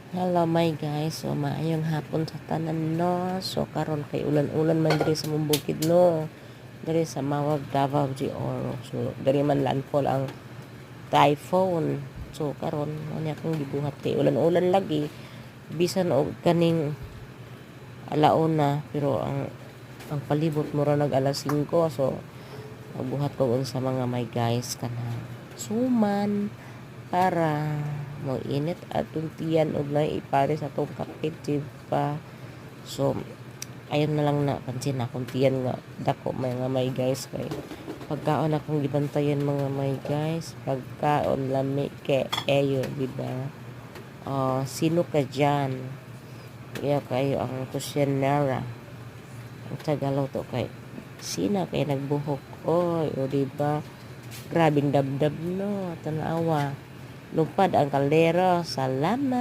Hello my guys, so maayong hapon sa tanan no. So karon kay ulan-ulan man diri sa mong bukid no. Diri sa Mawag Davao de Oro. So diri man landfall ang typhoon. So karon ano akong gibuhat kay ulan-ulan lagi. Bisan og kaning alauna pero ang palibot mura nag alas 5 so magbuhat ko unsa mga my guys kana suman para mo init at tuntian og na ipare sa tong kapit pa. So ayon na lang na pansin na akong tiyan nga dako mga may guys kay pagkaon akong gibantayan mga may guys, pagkaon lami kay ayo di ba? Sino ka dyan? Kaya kayo ang kusinera. Ang Tagalog to kay sina kay nagbuhok oy o di ba? Grabing dabdab no, tanawa. Lupad ang kaldero. Salamat.